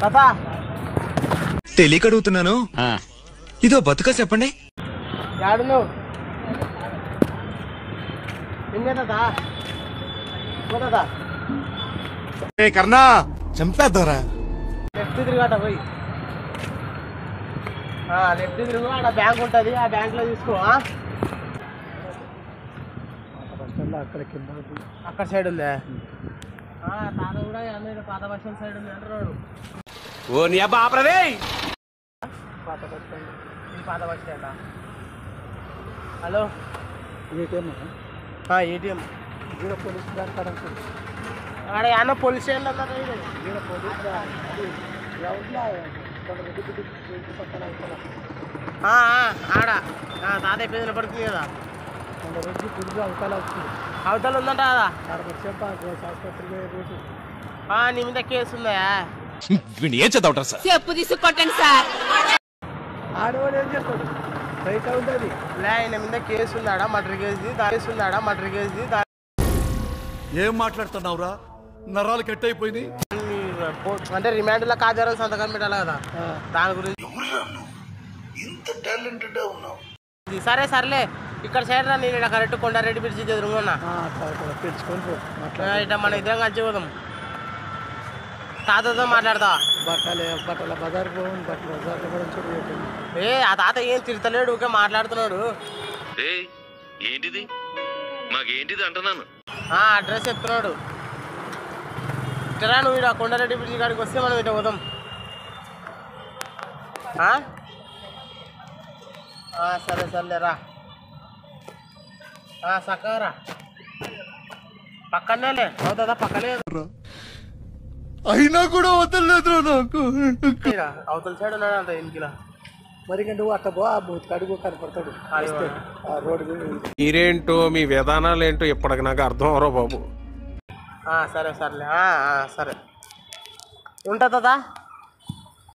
తాత తెలియక అడుగుతున్నాను, ఇదో బతుక చెప్పండి. యాడు నువ్వు నిన్నే తాత కర్ణా చంపేద్దారా. లెఫ్ట్ తిరిగాట పోయి లెఫ్ట్ తిరుగు. ఆడ బ్యాంక్ ఉంటుంది, ఆ బ్యాంక్ లో తీసుకో. అక్కడ సైడ్ ఉందా? తాత కూడా పాత బస్ స్టాండ్ సైడ్ ఉంది అంటున్నాడు. ఓ నీ అబ్బా ఆపరదే. పాత బస్ స్టాండ్, ఇది పాత బస్ స్టాండా? Hello ATM? ATM police bank ఆడ ఏమన్నా పోలీస్ స్టేషన్ ఆడ తాత అయిపోయింది పడుతుంది కదా. అవతల ఉందంట కదా. నీ మీద కేసు ఉందా? ఏం చదవటం సార్? చెప్పు తీసుకొట్టండి సార్. ఆడవాడు ఏం చేస్తాడు? బయట ఉంటుంది లే. ఆయన మీద కేసు ఉందాడా? మర్డర్ కేసు ఉందాడా? Murder case. ఏం మాట్లాడుతున్నావురా? నరాలు కట్ అయిపోయింది. అంటే రిమాండ్ లో కాజారం సంతకం పెట్టాలి కదా, దాని గురించి. సరే సర్లే, ఇక్కడ సైడ్ రా. నేను ఇక్కడ కరెక్ట్ కొండారెడ్డి పిలిచి ఎదురుకున్నా. ఇట్లా మన ఇద్దరం కలిసి పోదాం. తాతతో మాట్లాడతా. బట్టల బజార్ ఏ ఆ తాత ఏం తిడతలేడు, ఊకే మాట్లాడుతున్నాడు. ఏంటిది మాకేంటిది అంటున్నాను. అడ్రస్ చెప్తున్నాడు. ఇట్టరా నువ్వు ఇక్కడ కొండారెడ్డి బ్రిడ్జి కాడికి వస్తే మనం ఇట్లా పోదాం. సరే సర్లేరా. సక్కరా పక్కనే అవుతుందా? పక్కనే అయినా కూడా వదలలేదు నాకు. అవతల సైడ్ ఉన్నాడు అంత ఇంటికిలా. మరి నువ్వు అట్ట పో, ఆ కడుగు కనపడతాడు రోడ్డు. మీరేంటో మీ విధానాలు ఏంటో ఇప్పటికి నాకు అర్థం అవరో బాబు. సరే సర్లే. సరే ఉంటా తాత.